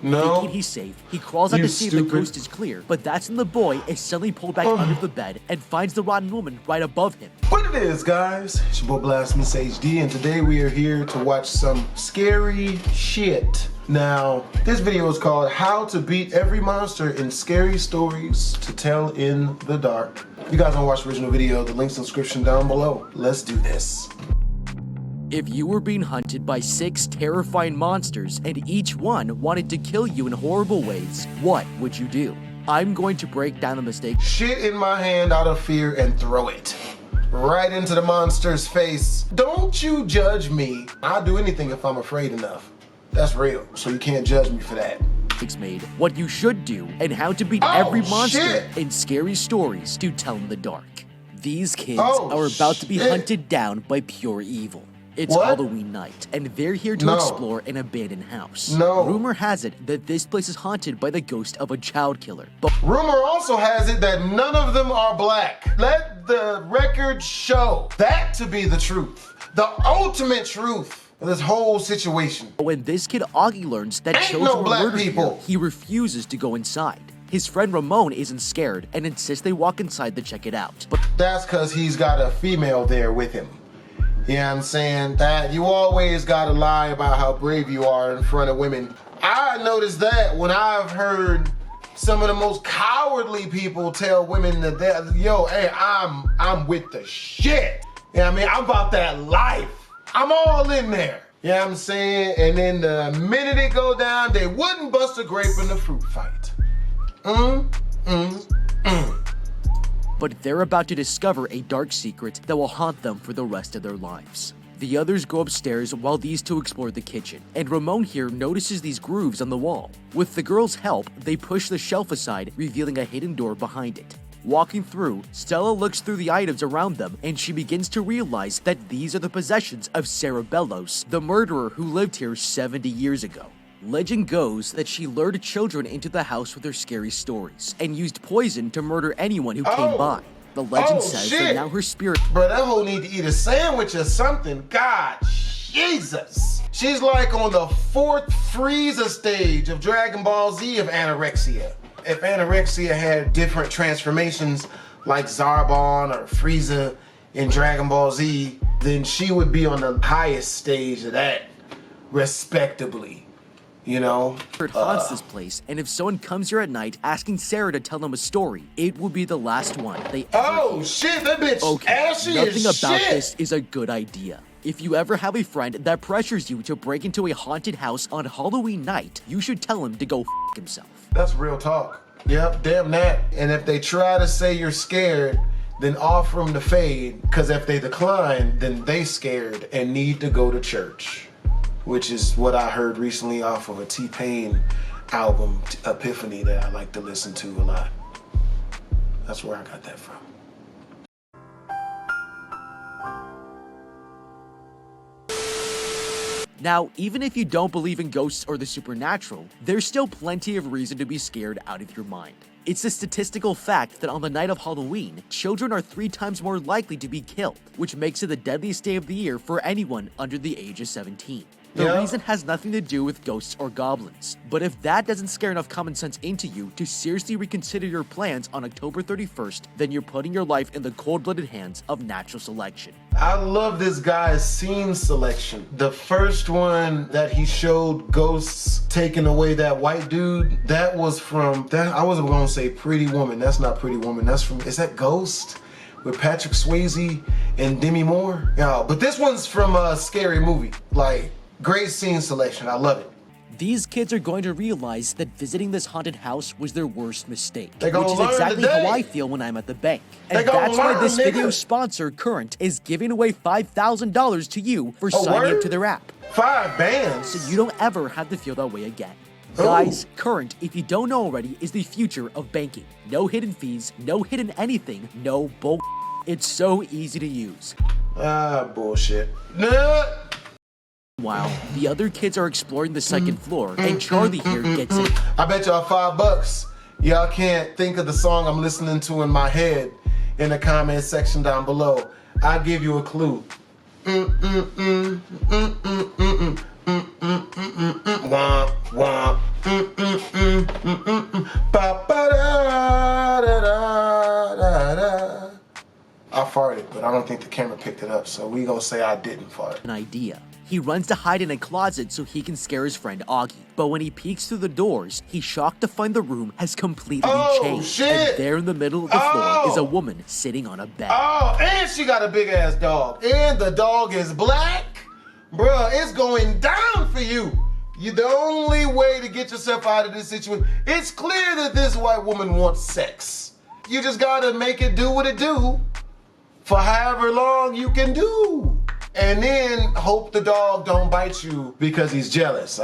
No. Thinking he's safe, he crawls out to see if the ghost is clear, but that's when the boy is suddenly pulled back under the bed and finds the rotten woman right above him. What it is, guys? It's your boy Blastphamoushd, and today we are here to watch some scary shit. Now, this video is called How to Beat Every Monster in Scary Stories to Tell in the Dark. If you guys want to watch the original video, the link's in the description down below. Let's do this. If you were being hunted by 6 terrifying monsters and each one wanted to kill you in horrible ways, what would you do? I'm going to break down the mistake. Shit in my hand out of fear and throw it right into the monster's face. Don't you judge me. I'll do anything if I'm afraid enough. That's real, so you can't judge me for that. Made what you should do and how to beat every monster in scary stories to tell in the dark. These kids are about to be hunted down by pure evil. It's Halloween night, and they're here to explore an abandoned house. Rumor has it that this place is haunted by the ghost of a child killer. But rumor also has it that none of them are black. Let the record show that to be the truth. The ultimate truth of this whole situation. When this kid Augie learns that children were murdered here, he refuses to go inside. His friend Ramon isn't scared and insists they walk inside to check it out. But that's because he's got a female there with him. You know what I'm saying? That you always gotta lie about how brave you are in front of women. I noticed that when I've heard some of the most cowardly people tell women that hey, I'm with the shit. You know what I mean? I'm about that life. I'm all in there. You know what I'm saying? And then the minute it go down, they wouldn't bust a grape in the fruit fight. But they're about to discover a dark secret that will haunt them for the rest of their lives. The others go upstairs while these two explore the kitchen, and Ramon here notices these grooves on the wall. With the girl's help, they push the shelf aside, revealing a hidden door behind it. Walking through, Stella looks through the items around them, and she begins to realize that these are the possessions of Sarah Bellows, the murderer who lived here 70 years ago. Legend goes that she lured children into the house with her scary stories and used poison to murder anyone who came by. The legend says that now her spirit— Bro, that hoe need to eat a sandwich or something. God, Jesus. She's like on the 4th Frieza stage of Dragon Ball Z of anorexia. If anorexia had different transformations like Zarbon or Frieza in Dragon Ball Z, then she would be on the highest stage of that, respectably. You know? It haunts this place, and if someone comes here at night asking Sarah to tell them a story, it will be the last one they ever hear. Shit, that bitch ashy nothing as about shit. this is a good idea. If you ever have a friend that pressures you to break into a haunted house on Halloween night, you should tell him to go f himself. That's real talk. Yep, damn that. And if they try to say you're scared, then offer them the fade, because if they decline, then they scared and need to go to church. Which is what I heard recently off of a T-Pain album, Epiphany, that I like to listen to a lot. That's where I got that from. Now, even if you don't believe in ghosts or the supernatural, there's still plenty of reason to be scared out of your mind. It's a statistical fact that on the night of Halloween, children are 3 times more likely to be killed, which makes it the deadliest day of the year for anyone under the age of 17. The reason has nothing to do with ghosts or goblins, but if that doesn't scare enough common sense into you to seriously reconsider your plans on October 31st, then you're putting your life in the cold-blooded hands of natural selection. I love this guy's scene selection. The first one that he showed ghosts taking away that white dude, that was from, I wasn't gonna say Pretty Woman. That's not Pretty Woman. That's from, is that Ghost? With Patrick Swayze and Demi Moore? Yeah, but this one's from a Scary Movie. Like, great scene selection, I love it. These kids are going to realize that visiting this haunted house was their worst mistake, which is exactly how I feel when I'm at the bank. And that's why this video's sponsor, Current, is giving away $5,000 to you for signing up to their app. 5 bands? So you don't ever have to feel that way again. Guys, Current, if you don't know already, is the future of banking. No hidden fees, no hidden anything, no bull. It's so easy to use. Bullshit. While the other kids are exploring the second floor, and Charlie here gets it. I bet y'all $5. Y'all can't think of the song I'm listening to in my head in the comment section down below. I'll give you a clue. Womp, womp. don't think the camera picked it up, so we gonna say I didn't fart. An idea. He runs to hide in a closet so he can scare his friend Augie. But when he peeks through the doors, he's shocked to find the room has completely changed. Shit. And there in the middle of the floor is a woman sitting on a bed. Oh, and she got a big ass dog. And the dog is black. Bruh, it's going down for you. The only way to get yourself out of this situation, it's clear that this white woman wants sex. You just gotta make it do what it do for however long you can do. And then hope the dog don't bite you because he's jealous.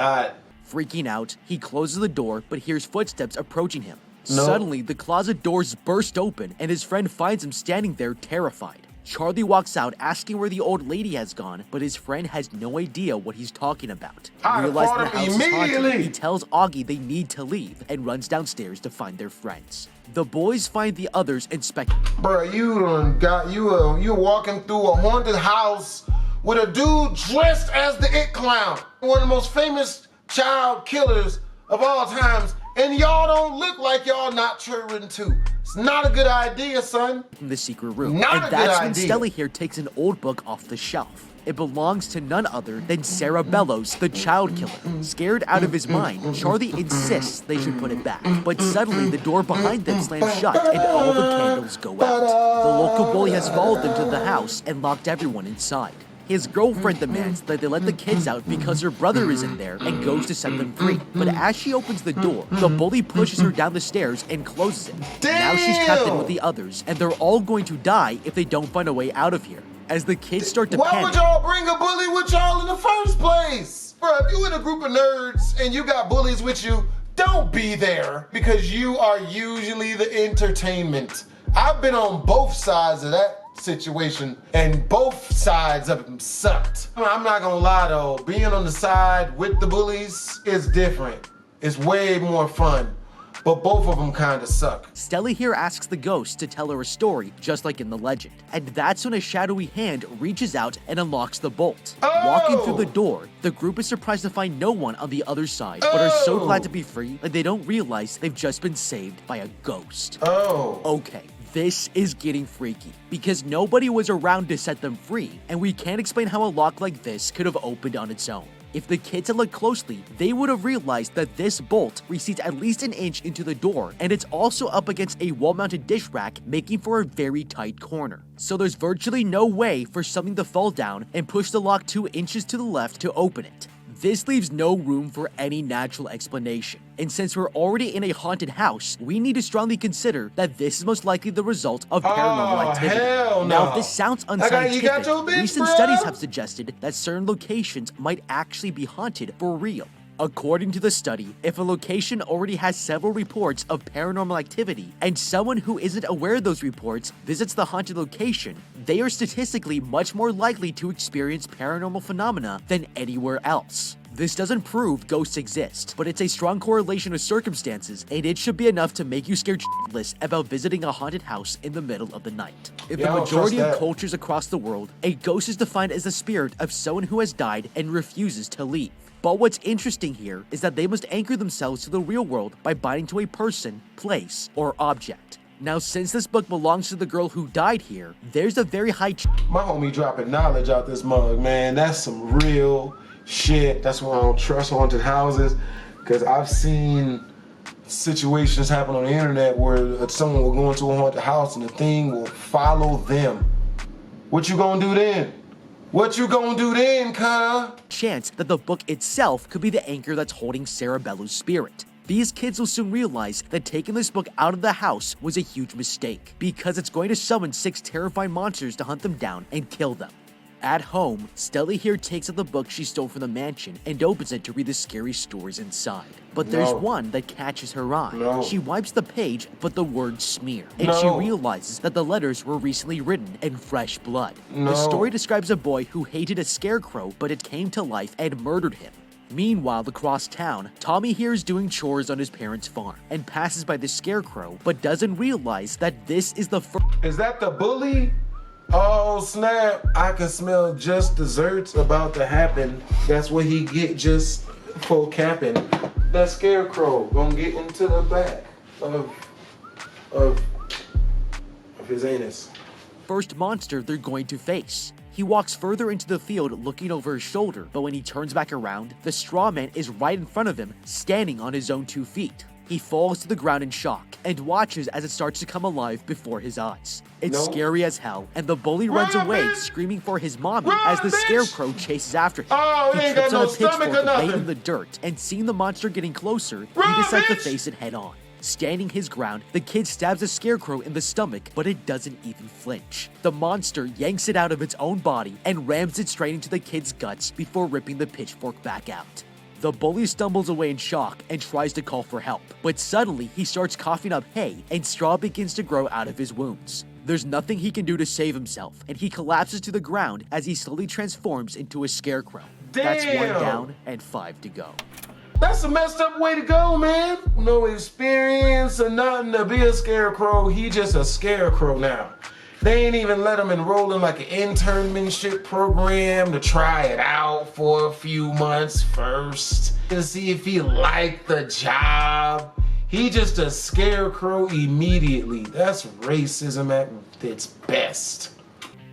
Freaking out, he closes the door but hears footsteps approaching him. No. Suddenly, the closet doors burst open and his friend finds him standing there terrified. Charlie walks out asking where the old lady has gone, but his friend has no idea what he's talking about. Realizing the house is haunted, he tells Augie they need to leave and runs downstairs to find their friends. The boys find the others and Bruh, you walking through a haunted house with a dude dressed as the It Clown, one of the most famous child killers of all times, and y'all don't look like y'all not children too. It's not a good idea, son. In the secret room. Not and a that's good when idea. Stella here takes an old book off the shelf. It belongs to none other than Sarah Bellows, the child killer. Scared out of his mind, Charlie insists they should put it back. But suddenly, the door behind them slams shut and all the candles go out. The local bully has followed them to the house and locked everyone inside. His girlfriend demands that they let the kids out because her brother is in there and goes to set them free. But as she opens the door, the bully pushes her down the stairs and closes it. Now she's trapped in with the others, and they're all going to die if they don't find a way out of here. As the kids start to Why panic, would y'all bring a bully with y'all in the first place? Bro, if you in a group of nerds and you got bullies with you, don't be there because you are usually the entertainment. I've been on both sides of that situation and both sides of them sucked. I'm not gonna lie though, being on the side with the bullies is different. It's way more fun, but both of them kind of suck. Stella here asks the ghost to tell her a story, just like in the legend. And that's when a shadowy hand reaches out and unlocks the bolt. Walking through the door, the group is surprised to find no one on the other side, but are so glad to be free that they don't realize they've just been saved by a ghost. Okay. This is getting freaky, because nobody was around to set them free, and we can't explain how a lock like this could have opened on its own. If the kids had looked closely, they would have realized that this bolt recedes at least an inch into the door, and it's also up against a wall-mounted dish rack, making for a very tight corner. So there's virtually no way for something to fall down and push the lock 2 inches to the left to open it. This leaves no room for any natural explanation. And since we're already in a haunted house, we need to strongly consider that this is most likely the result of paranormal activity. Hell no. Now, if this sounds unscientific, bitch, recent studies have suggested that certain locations might actually be haunted for real. According to the study, if a location already has several reports of paranormal activity and someone who isn't aware of those reports visits the haunted location, they are statistically much more likely to experience paranormal phenomena than anywhere else. This doesn't prove ghosts exist, but it's a strong correlation of circumstances, and it should be enough to make you scared shitless about visiting a haunted house in the middle of the night. In the majority of cultures across the world, a ghost is defined as the spirit of someone who has died and refuses to leave. But what's interesting here is that they must anchor themselves to the real world by binding to a person, place, or object. Now, since this book belongs to the girl who died here, there's a very high My homie dropping knowledge out this mug, man. That's some real shit. That's why I don't trust haunted houses, because I've seen situations happen on the internet where someone will go into a haunted house and the thing will follow them. What you gonna do then? What you gonna do then, chance that the book itself could be the anchor that's holding Sarah Bellows' spirit. These kids will soon realize that taking this book out of the house was a huge mistake, because it's going to summon 6 terrifying monsters to hunt them down and kill them. At home, Stella here takes out the book she stole from the mansion and opens it to read the scary stories inside. But there's one that catches her eye. She wipes the page, but the words smear, and she realizes that the letters were recently written in fresh blood. The story describes a boy who hated a scarecrow, but it came to life and murdered him. Meanwhile, across town, Tommy here is doing chores on his parents' farm and passes by the scarecrow, but doesn't realize that this is the first. Is that the bully? Oh snap, I can smell just desserts about to happen. That's what he get just for capping. That scarecrow gonna get into the back of his anus. first monster they're going to face. He walks further into the field looking over his shoulder, but when he turns back around, the straw man is right in front of him, standing on his own 2 feet. He falls to the ground in shock and watches as it starts to come alive before his eyes. It's scary as hell, and the bully runs away screaming for his mommy as the scarecrow chases after him. He trips on a pitchfork laid in the dirt, and seeing the monster getting closer, he decides to face it head on. Standing his ground, the kid stabs the scarecrow in the stomach, but it doesn't even flinch. The monster yanks it out of its own body and rams it straight into the kid's guts before ripping the pitchfork back out. The bully stumbles away in shock and tries to call for help, but suddenly he starts coughing up hay and straw begins to grow out of his wounds. There's nothing he can do to save himself, and he collapses to the ground as he slowly transforms into a scarecrow. That's 1 down and 5 to go. That's a messed up way to go, man. No experience or nothing to be a scarecrow. He just a scarecrow now. They ain't even let him enroll in like an internship program to try it out for a few months first to see if he liked the job. He just a scarecrow immediately. That's racism at its best.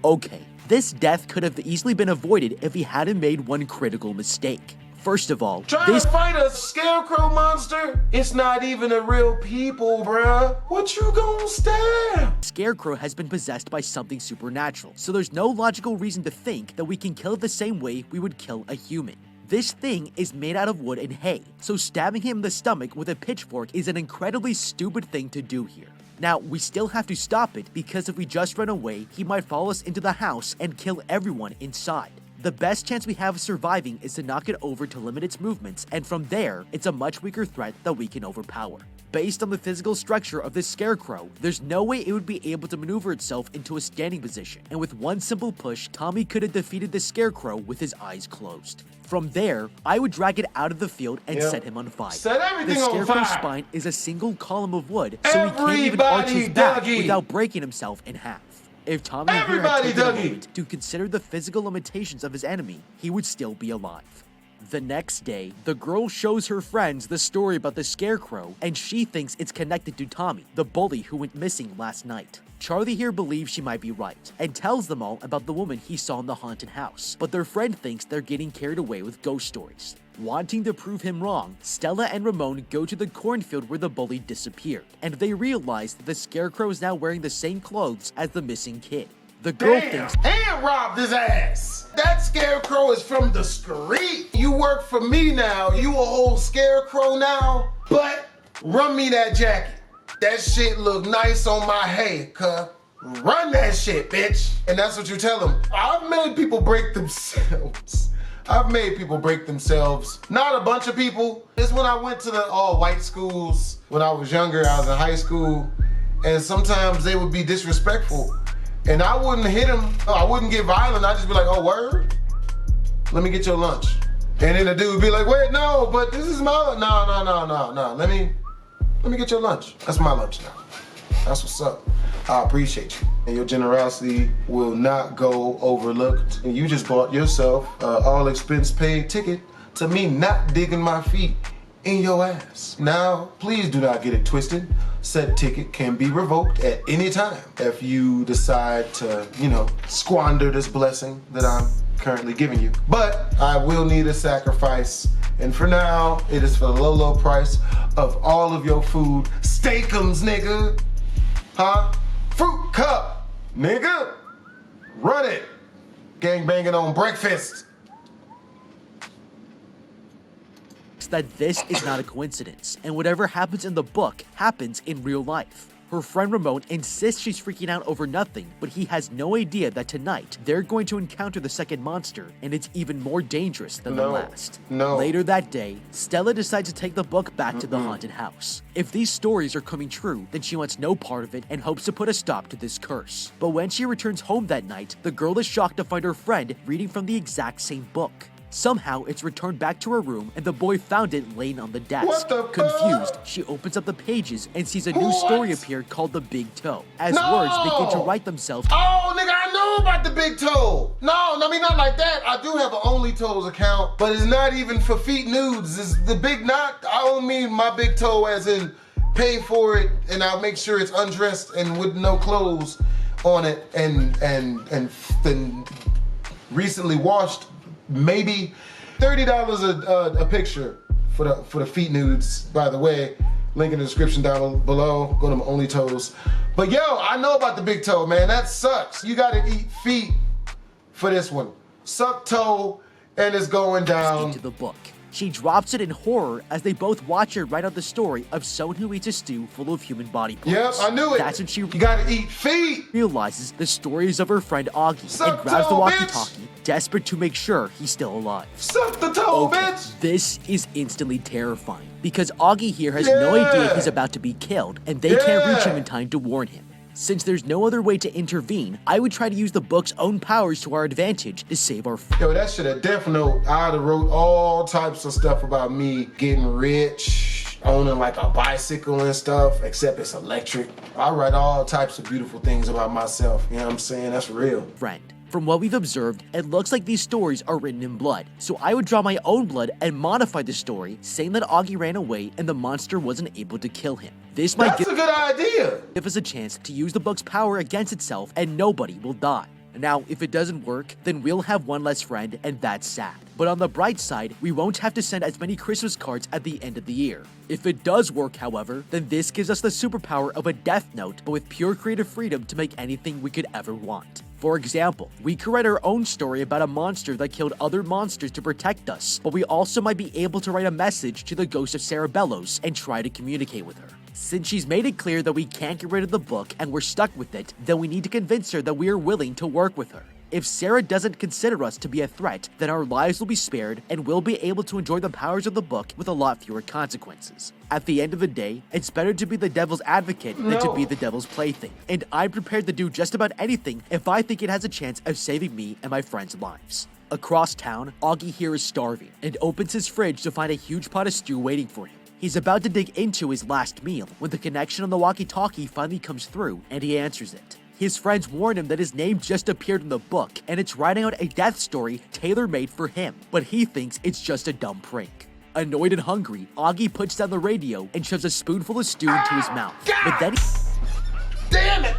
Okay, this death could have easily been avoided if he hadn't made one critical mistake. First of all, trying to fight a scarecrow monster? It's not even a real people, bruh. What you gonna stab? Scarecrow has been possessed by something supernatural, so there's no logical reason to think that we can kill it the same way we would kill a human. This thing is made out of wood and hay, so stabbing him in the stomach with a pitchfork is an incredibly stupid thing to do here. Now, we still have to stop it because if we just run away, he might follow us into the house and kill everyone inside. The best chance we have of surviving is to knock it over to limit its movements, and from there, it's a much weaker threat that we can overpower. Based on the physical structure of this scarecrow, there's no way it would be able to maneuver itself into a standing position, and with one simple push, Tommy could have defeated the scarecrow with his eyes closed. From there, I would drag it out of the field and set him on fire. Set everything the on scarecrow's fire. spine is a single column of wood, so he can't even arch his back without breaking himself in half. If Tommy here had taken a moment to consider the physical limitations of his enemy, he would still be alive. The next day, the girl shows her friends the story about the scarecrow, and she thinks it's connected to Tommy, the bully who went missing last night. Charlie here believes she might be right, and tells them all about the woman he saw in the haunted house, but their friend thinks they're getting carried away with ghost stories. Wanting to prove him wrong, Stella and Ramon go to the cornfield where the bully disappeared, and they realize that the scarecrow is now wearing the same clothes as the missing kid. The girl thinks, and robbed his ass. That scarecrow is from the street. You work for me now. You a whole scarecrow now. But run me that jacket. That shit look nice on my hay, cuh. Run that shit, bitch. And that's what you tell them. I've made people break themselves. I've made people break themselves. Not a bunch of people. It's when I went to the all-white schools. When I was younger, I was in high school. And sometimes they would be disrespectful. And I wouldn't hit them. I wouldn't get violent. I'd just be like, oh, word? Let me get your lunch. And then the dude would be like, wait, no, but this is my, no. Let me get your lunch. That's my lunch now. That's what's up. I appreciate you. And your generosity will not go overlooked. And you just bought yourself an all expense paid ticket to me not digging my feet in your ass. Now, please do not get it twisted. Said ticket can be revoked at any time if you decide to, squander this blessing that I'm currently giving you. But I will need a sacrifice. And for now, it is for the low, low price of all of your food. Steakums, nigga. Huh? Fruit cup, nigga. Run it. Gang banging on breakfast. That this is not a coincidence, and whatever happens in the book happens in real life. Her friend Ramon insists she's freaking out over nothing, but he has no idea that tonight they're going to encounter the second monster, and it's even more dangerous than the last. Later that day, Stella decides to take the book back to the haunted house. If these stories are coming true, then she wants no part of it and hopes to put a stop to this curse. But when she returns home that night, the girl is shocked to find her friend reading from the exact same book. Somehow, it's returned back to her room, and the boy found it laying on the desk. Confused, she opens up the pages and sees a new story appear called The Big Toe. As words begin to write themselves. Oh, nigga, I know about The Big Toe. No, I mean, not like that. I do have an Only Toes account, but it's not even for feet nudes. It's the big knot. I don't mean my big toe as in pay for it, and I'll make sure it's undressed and with no clothes. on it and then recently washed. Maybe $30 a picture for the feet nudes. By the way, link in the description down below. Go to my Only Toes. But yo, I know about the big toe, man. That sucks. You gotta eat feet for this one. Suck toe, and it's going down. Into the book. She drops it in horror as they both watch her write out the story of someone who eats a stew full of human body parts. Yep, I knew it. That's when she You gotta eat feet. realizes the stories of her friend Augie Suck and grabs the toe, walkie-talkie, desperate to make sure he's still alive. Suck the toe, bitch. This is instantly terrifying because Augie here has no idea he's about to be killed and they can't reach him in time to warn him. Since there's no other way to intervene, I would try to use the book's own powers to our advantage to save our Yo, that shit a death note. I'd have wrote all types of stuff about me getting rich, owning like a bicycle and stuff, except it's electric. I write all types of beautiful things about myself. You know what I'm saying? That's real. friend. From what we've observed, it looks like these stories are written in blood, so I would draw my own blood and modify the story, saying that Augie ran away and the monster wasn't able to kill him. This might That's a good idea. give us a chance to use the book's power against itself and nobody will die. Now, if it doesn't work, then we'll have one less friend and that's sad. But on the bright side, we won't have to send as many Christmas cards at the end of the year. If it does work, however, then this gives us the superpower of a death note, but with pure creative freedom to make anything we could ever want. For example, we could write our own story about a monster that killed other monsters to protect us, but we also might be able to write a message to the ghost of Sarah Bellows and try to communicate with her. Since she's made it clear that we can't get rid of the book and we're stuck with it, then we need to convince her that we are willing to work with her. If Sarah doesn't consider us to be a threat, then our lives will be spared and we'll be able to enjoy the powers of the book with a lot fewer consequences. At the end of the day, it's better to be the devil's advocate than to be the devil's plaything, and I'm prepared to do just about anything if I think it has a chance of saving me and my friends' lives. Across town, Augie here is starving and opens his fridge to find a huge pot of stew waiting for him. He's about to dig into his last meal when the connection on the walkie-talkie finally comes through and he answers it. His friends warn him that his name just appeared in the book and it's writing out a death story tailor-made for him, but he thinks it's just a dumb prank. Annoyed and hungry, Augie puts down the radio and shoves a spoonful of stew into his mouth. But then Damn it!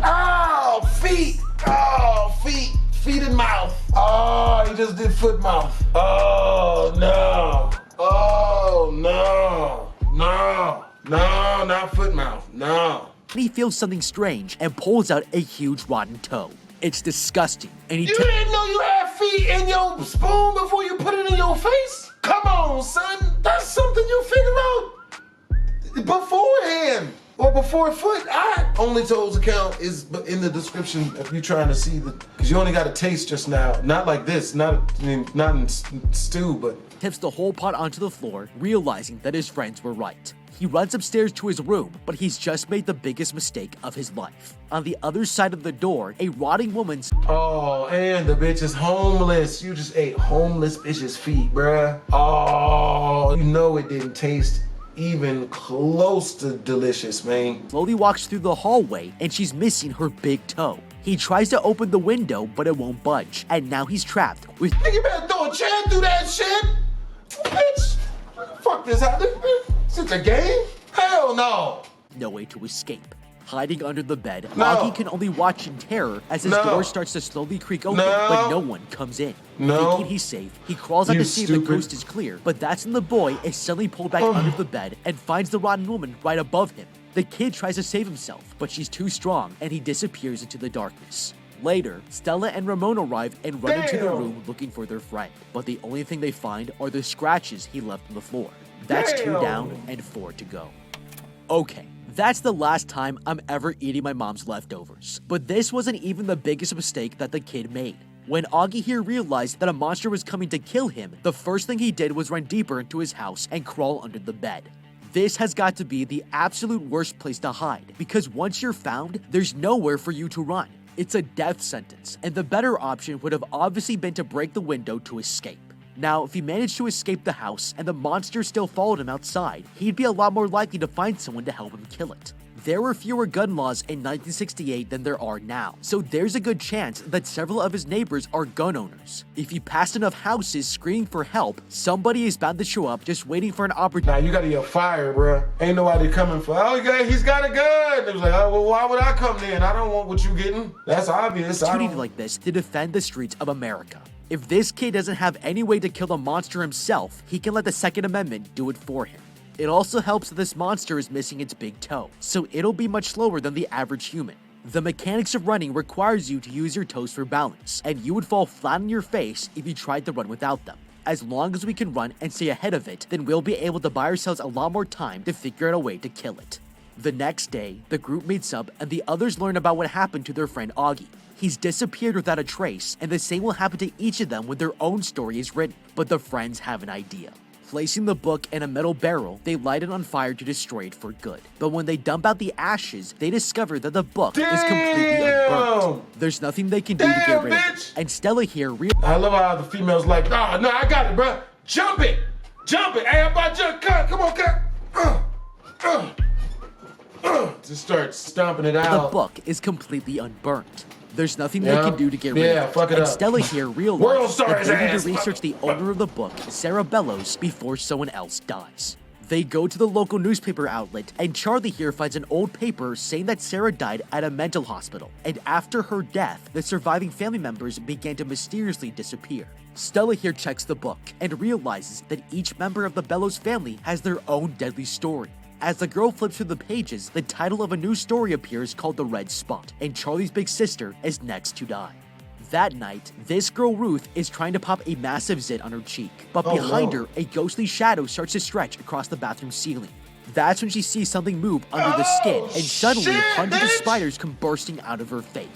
Oh, feet! Oh, feet! Feet and mouth! Oh, he just did foot mouth. Oh, no! Oh, no! No! No, not foot mouth. No. he feels something strange and pulls out a huge rotten toe. It's disgusting, and You didn't know you had feet in your spoon before you put it in your face? Come on, son. That's something you figure out beforehand. Or before foot. Only Toes account is in the description if you're trying to see the, because you only got a taste just now. Not like this, not in stew, but. Tips the whole pot onto the floor, realizing that his friends were right. He runs upstairs to his room, but he's just made the biggest mistake of his life. On the other side of the door, a rotting woman's— Oh, and the bitch is homeless. You just ate homeless bitch's feet, bruh. Oh, you know it didn't taste even close to delicious, man. slowly walks through the hallway, and she's missing her big toe. He tries to open the window, but it won't budge, and now he's trapped with— Nigga, you better throw a chair through that shit. Bitch, fuck this. Is it a game? Hell no. no way to escape. Hiding under the bed, No. Augie can only watch in terror as his No. door starts to slowly creak open, No. but no one comes in. No. Thinking he's safe, he crawls out You to see if the stupid. coast is clear, but that's when the boy is suddenly pulled back under the bed and finds the rotten woman right above him. The kid tries to save himself, but she's too strong and he disappears into the darkness. Later, Stella and Ramon arrive and run into the Damn. room looking for their friend, but the only thing they find are the scratches he left on the floor. That's 2 Damn. down and 4 to go. Okay, that's the last time I'm ever eating my mom's leftovers. But this wasn't even the biggest mistake that the kid made. When Augie here realized that a monster was coming to kill him, the first thing he did was run deeper into his house and crawl under the bed. This has got to be the absolute worst place to hide, because once you're found, there's nowhere for you to run. It's a death sentence, and the better option would have obviously been to break the window to escape. Now, if he managed to escape the house and the monster still followed him outside, he'd be a lot more likely to find someone to help him kill it. There were fewer gun laws in 1968 than there are now, so there's a good chance that several of his neighbors are gun owners. If he passed enough houses screaming for help, somebody is bound to show up just waiting for an opportunity. Now you gotta yell fire, bruh. Ain't nobody coming for, oh, he's got a gun. It was like, oh, well, why would I come then? I don't want what you getting. That's obvious. Like this to defend the streets of America. If this kid doesn't have any way to kill the monster himself, he can let the Second Amendment do it for him. It also helps that this monster is missing its big toe, so it'll be much slower than the average human. The mechanics of running requires you to use your toes for balance, and you would fall flat on your face if you tried to run without them. As long as we can run and stay ahead of it, then we'll be able to buy ourselves a lot more time to figure out a way to kill it. The next day, the group meets up and the others learn about what happened to their friend Augie. He's disappeared without a trace, and the same will happen to each of them when their own story is written. But the friends have an idea. Placing the book in a metal barrel, they light it on fire to destroy it for good. But when they dump out the ashes, they discover that the book is completely unburnt. There's nothing they can do to get rid of it. And Stella here I love how the female's like, oh, no, I got it, bro. Jump it. Jump it. Hey, I'm about to jump. Come on, cut. Just start stomping it out. The book is completely unburnt. There's nothing they can do to get rid of it. Fuck it and up. Stella here realizes that they need to research the owner of the book, Sarah Bellows, before someone else dies. They go to the local newspaper outlet, and Charlie here finds an old paper saying that Sarah died at a mental hospital, and after her death, the surviving family members began to mysteriously disappear. Stella here checks the book and realizes that each member of the Bellows family has their own deadly story. As the girl flips through the pages, the title of a new story appears called The Red Spot, and Charlie's big sister is next to die. That night, this girl Ruth is trying to pop a massive zit on her cheek, but behind her, a ghostly shadow starts to stretch across the bathroom ceiling. That's when she sees something move under the skin, and suddenly hundreds of spiders come bursting out of her face.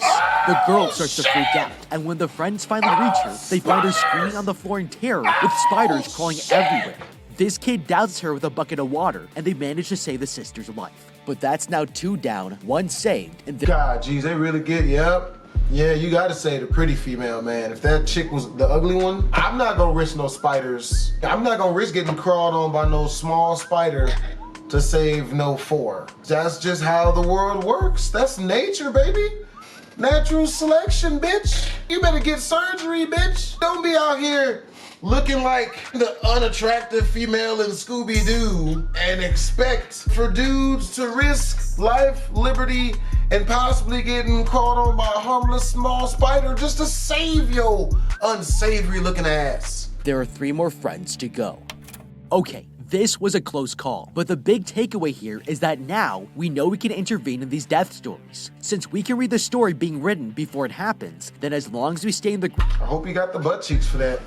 The girl starts to freak out, and when the friends finally reach her, they find her screaming on the floor in terror with spiders crawling everywhere. This kid douses her with a bucket of water, and they manage to save the sister's life. But that's now 2 down, 1 saved, and God, geez, they really get, yep. Yeah, you gotta say the pretty female, man. If that chick was the ugly one, I'm not gonna risk no spiders. I'm not gonna risk getting crawled on by no small spider to save no 4. That's just how the world works. That's nature, baby. Natural selection, bitch. You better get surgery, bitch. Don't be out here looking like the unattractive female in Scooby-Doo and expect for dudes to risk life, liberty, and possibly getting caught on by a harmless small spider just to save your unsavory looking ass. There are 3 more friends to go. Okay, this was a close call, but the big takeaway here is that now we know we can intervene in these death stories. Since we can read the story being written before it happens, then as long as we stay in the I hope you got the butt cheeks for that.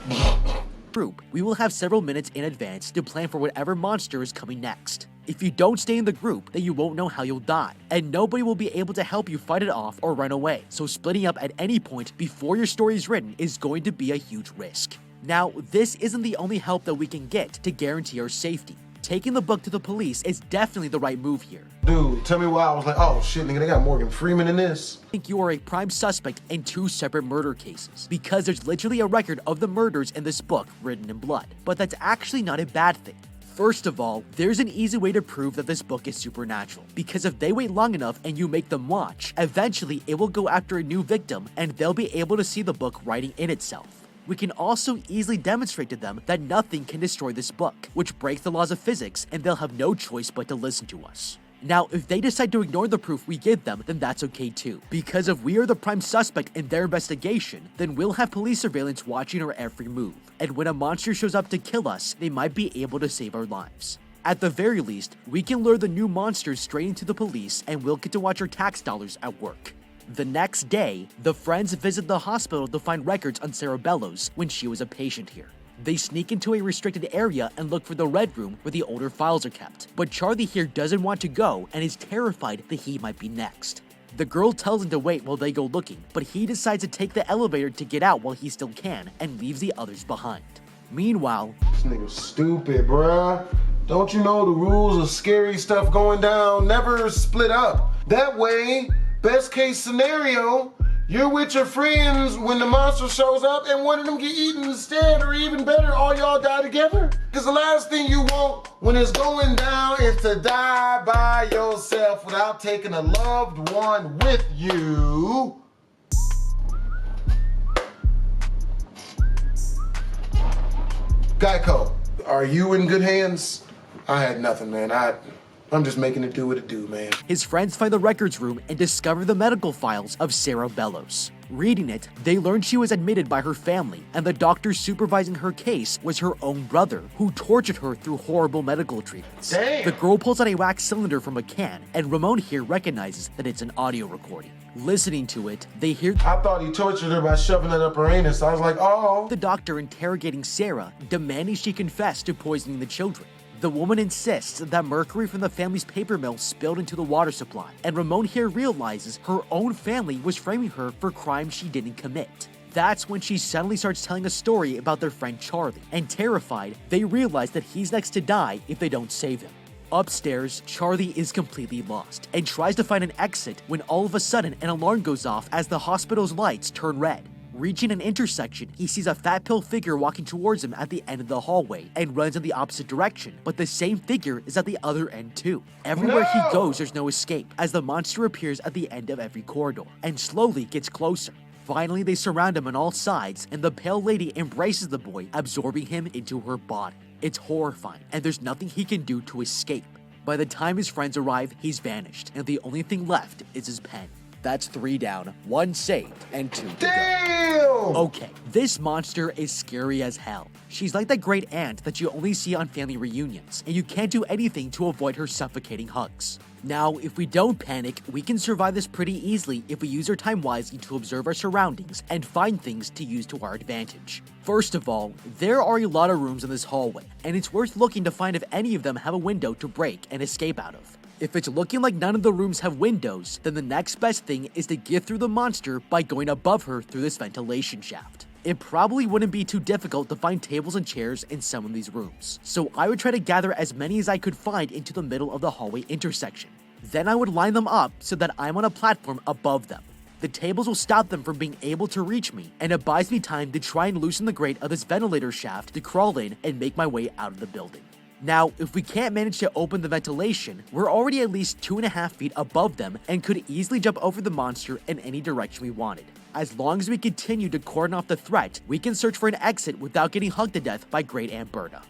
group, we will have several minutes in advance to plan for whatever monster is coming next. If you don't stay in the group, then you won't know how you'll die, and nobody will be able to help you fight it off or run away, so splitting up at any point before your story is written is going to be a huge risk. Now, this isn't the only help that we can get to guarantee our safety. Taking the book to the police is definitely the right move here. Dude, tell me why I was like, oh shit, nigga, they got Morgan Freeman in this. I think you are a prime suspect in 2 separate murder cases, because there's literally a record of the murders in this book written in blood. But that's actually not a bad thing. First of all, there's an easy way to prove that this book is supernatural, because if they wait long enough and you make them watch, eventually it will go after a new victim and they'll be able to see the book writing in itself. We can also easily demonstrate to them that nothing can destroy this book, which breaks the laws of physics, and they'll have no choice but to listen to us. Now, if they decide to ignore the proof we give them, then that's okay too, because if we are the prime suspect in their investigation, then we'll have police surveillance watching our every move, and when a monster shows up to kill us, they might be able to save our lives. At the very least, we can lure the new monsters straight into the police, and we'll get to watch our tax dollars at work. The next day, the friends visit the hospital to find records on Sarah Bellows when she was a patient here. They sneak into a restricted area and look for the red room where the older files are kept, but Charlie here doesn't want to go and is terrified that he might be next. The girl tells him to wait while they go looking, but he decides to take the elevator to get out while he still can and leaves the others behind. Meanwhile, this nigga's stupid, bruh. Don't you know the rules of scary stuff going down? Never split up. That way, best case scenario, You're with your friends when the monster shows up and one of them get eaten instead, or even better, all y'all die together. Because the last thing you want when it's going down is to die by yourself without taking a loved one with you. Geico, are you in good hands? I had nothing, man. I'm just making it do what it do, man. His friends find the records room and discover the medical files of Sarah Bellows. Reading it, they learn she was admitted by her family, and the doctor supervising her case was her own brother, who tortured her through horrible medical treatments. Damn. The girl pulls out a wax cylinder from a can, and Ramon here recognizes that it's an audio recording. Listening to it, they hear I thought he tortured her by shoving it up her anus. I was like, oh. the doctor interrogating Sarah, demanding she confess to poisoning the children. The woman insists that mercury from the family's paper mill spilled into the water supply, and Ramon here realizes her own family was framing her for crimes she didn't commit. That's when she suddenly starts telling a story about their friend Charlie, and terrified, they realize that he's next to die if they don't save him. Upstairs, Charlie is completely lost, and tries to find an exit when all of a sudden an alarm goes off as the hospital's lights turn red. Reaching an intersection, he sees a fat-pilled figure walking towards him at the end of the hallway and runs in the opposite direction, but the same figure is at the other end too. Everywhere he goes, there's no escape, as the monster appears at the end of every corridor and slowly gets closer. Finally, they surround him on all sides, and the pale lady embraces the boy, absorbing him into her body. It's horrifying, and there's nothing he can do to escape. By the time his friends arrive, he's vanished, and the only thing left is his pen. That's 3 down, 1 saved, and 2 to go. Okay, this monster is scary as hell. She's like that great aunt that you only see on family reunions, and you can't do anything to avoid her suffocating hugs. Now, if we don't panic, we can survive this pretty easily if we use our time wisely to observe our surroundings and find things to use to our advantage. First of all, there are a lot of rooms in this hallway, and it's worth looking to find if any of them have a window to break and escape out of. If it's looking like none of the rooms have windows, then the next best thing is to get through the monster by going above her through this ventilation shaft. It probably wouldn't be too difficult to find tables and chairs in some of these rooms, so I would try to gather as many as I could find into the middle of the hallway intersection. Then I would line them up so that I'm on a platform above them. The tables will stop them from being able to reach me, and it buys me time to try and loosen the grate of this ventilator shaft to crawl in and make my way out of the building. Now, if we can't manage to open the ventilation, we're already at least 2.5 feet above them and could easily jump over the monster in any direction we wanted. As long as we continue to cordon off the threat, we can search for an exit without getting hugged to death by Great Aunt Berta.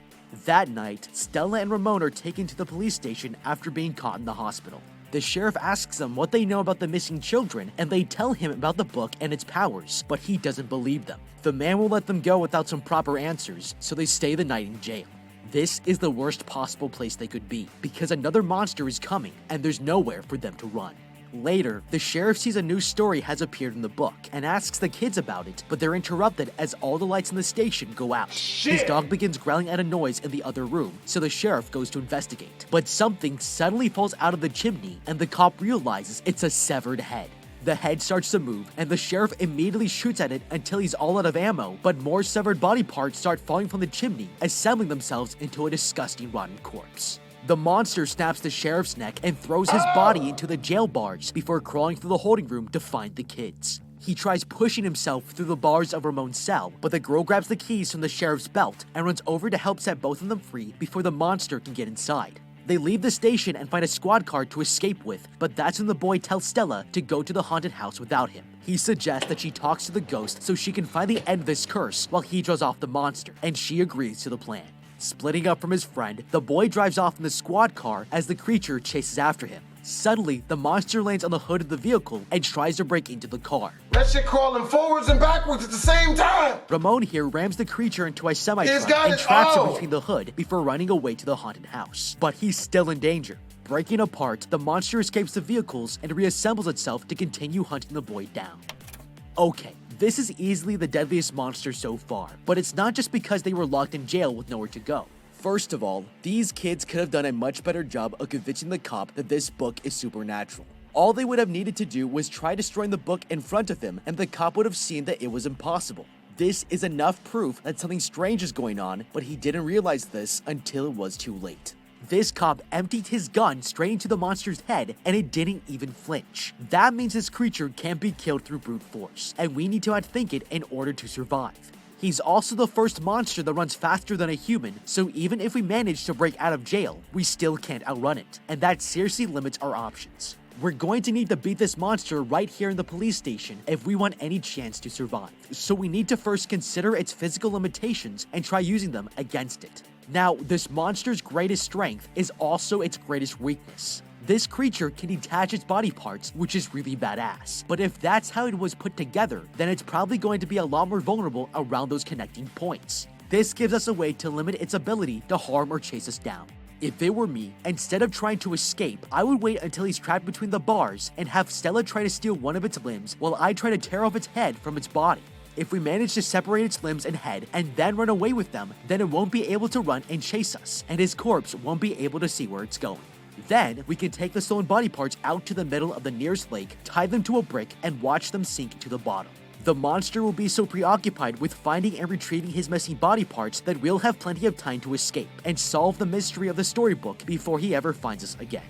That night, Stella and Ramon are taken to the police station after being caught in the hospital. The sheriff asks them what they know about the missing children, and they tell him about the book and its powers, but he doesn't believe them. The man will let them go without some proper answers, so they stay the night in jail. This is the worst possible place they could be, because another monster is coming, and there's nowhere for them to run. Later, the sheriff sees a new story has appeared in the book, and asks the kids about it, but they're interrupted as all the lights in the station go out. His dog begins growling at a noise in the other room, so the sheriff goes to investigate. But something suddenly falls out of the chimney, and the cop realizes it's a severed head. The head starts to move, and the sheriff immediately shoots at it until he's all out of ammo, but more severed body parts start falling from the chimney, assembling themselves into a disgusting rotten corpse. The monster snaps the sheriff's neck and throws his body into the jail bars before crawling through the holding room to find the kids. He tries pushing himself through the bars of Ramon's cell, but the girl grabs the keys from the sheriff's belt and runs over to help set both of them free before the monster can get inside. They leave the station and find a squad car to escape with, but that's when the boy tells Stella to go to the haunted house without him. He suggests that she talks to the ghost so she can finally end this curse while he draws off the monster, and she agrees to the plan. Splitting up from his friend, the boy drives off in the squad car as the creature chases after him. Suddenly, the monster lands on the hood of the vehicle and tries to break into the car. That shit crawling forwards and backwards at the same time! Ramon here rams the creature into a semi-truck and traps it between the hood before running away to the haunted house. But he's still in danger. Breaking apart, the monster escapes the vehicles and reassembles itself to continue hunting the boy down. Okay, this is easily the deadliest monster so far, but it's not just because they were locked in jail with nowhere to go. First of all, these kids could have done a much better job of convincing the cop that this book is supernatural. All they would have needed to do was try destroying the book in front of him, and the cop would have seen that it was impossible. This is enough proof that something strange is going on, but he didn't realize this until it was too late. This cop emptied his gun straight into the monster's head and it didn't even flinch. That means this creature can't be killed through brute force, and we need to outthink it in order to survive. He's also the first monster that runs faster than a human, so even if we manage to break out of jail, we still can't outrun it, and that seriously limits our options. We're going to need to beat this monster right here in the police station if we want any chance to survive, so we need to first consider its physical limitations and try using them against it. Now, this monster's greatest strength is also its greatest weakness. This creature can detach its body parts, which is really badass. But if that's how it was put together, then it's probably going to be a lot more vulnerable around those connecting points. This gives us a way to limit its ability to harm or chase us down. If it were me, instead of trying to escape, I would wait until he's trapped between the bars and have Stella try to steal one of its limbs while I try to tear off its head from its body. If we manage to separate its limbs and head and then run away with them, then it won't be able to run and chase us, and his corpse won't be able to see where it's going. Then, we can take the stolen body parts out to the middle of the nearest lake, tie them to a brick, and watch them sink to the bottom. The monster will be so preoccupied with finding and retrieving his missing body parts that we'll have plenty of time to escape and solve the mystery of the storybook before he ever finds us again.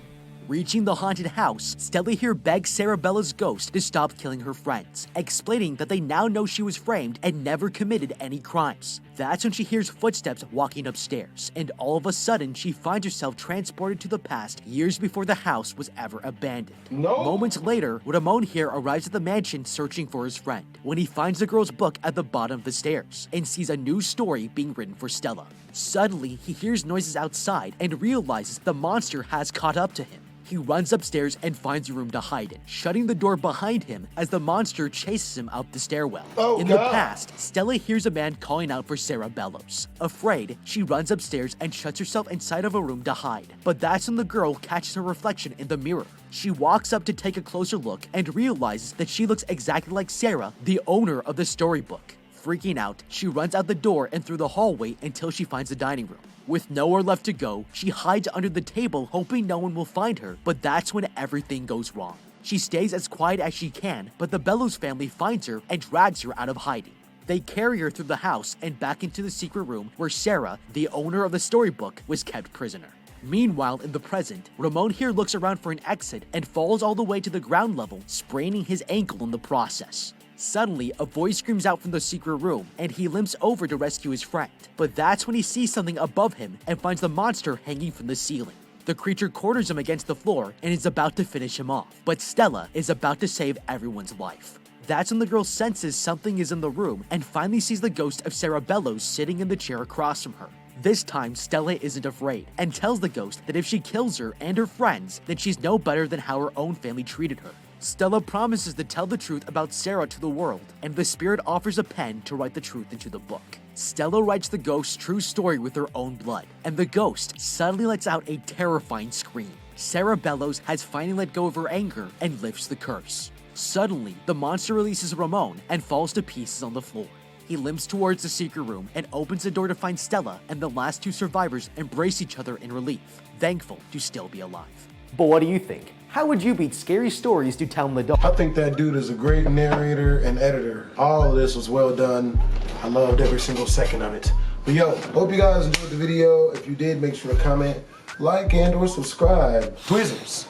Reaching the haunted house, Stella here begs Sarah Bella's ghost to stop killing her friends, explaining that they now know she was framed and never committed any crimes. That's when she hears footsteps walking upstairs, and all of a sudden she finds herself transported to the past years before the house was ever abandoned. No. Moments later, Ramon here arrives at the mansion searching for his friend, when he finds the girl's book at the bottom of the stairs, and sees a new story being written for Stella. Suddenly, he hears noises outside and realizes the monster has caught up to him. He runs upstairs and finds a room to hide in, shutting the door behind him as the monster chases him out the stairwell. In the past, Stella hears a man calling out for Sarah Bellows. Afraid, she runs upstairs and shuts herself inside of a room to hide. But that's when the girl catches her reflection in the mirror. She walks up to take a closer look and realizes that she looks exactly like Sarah, the owner of the storybook. Freaking out, she runs out the door and through the hallway until she finds the dining room. With nowhere left to go, she hides under the table hoping no one will find her, but that's when everything goes wrong. She stays as quiet as she can, but the Bellows family finds her and drags her out of hiding. They carry her through the house and back into the secret room where Sarah, the owner of the storybook, was kept prisoner. Meanwhile, in the present, Ramon here looks around for an exit and falls all the way to the ground level, spraining his ankle in the process. Suddenly, a voice screams out from the secret room, and he limps over to rescue his friend. But that's when he sees something above him and finds the monster hanging from the ceiling. The creature corners him against the floor and is about to finish him off, but Stella is about to save everyone's life. That's when the girl senses something is in the room and finally sees the ghost of Sarah Bellows sitting in the chair across from her. This time, Stella isn't afraid and tells the ghost that if she kills her and her friends, then she's no better than how her own family treated her. Stella promises to tell the truth about Sarah to the world, and the spirit offers a pen to write the truth into the book. Stella writes the ghost's true story with her own blood, and the ghost suddenly lets out a terrifying scream. Sarah Bellows has finally let go of her anger and lifts the curse. Suddenly, the monster releases Ramon and falls to pieces on the floor. He limps towards the secret room and opens the door to find Stella and the last two survivors embrace each other in relief, thankful to still be alive. But what do you think? How would you beat scary stories to tell in the dark? I think that dude is a great narrator and editor. All of this was well done. I loved every single second of it. But yo, hope you guys enjoyed the video. If you did, make sure to comment, like, and or subscribe. Twizzlers.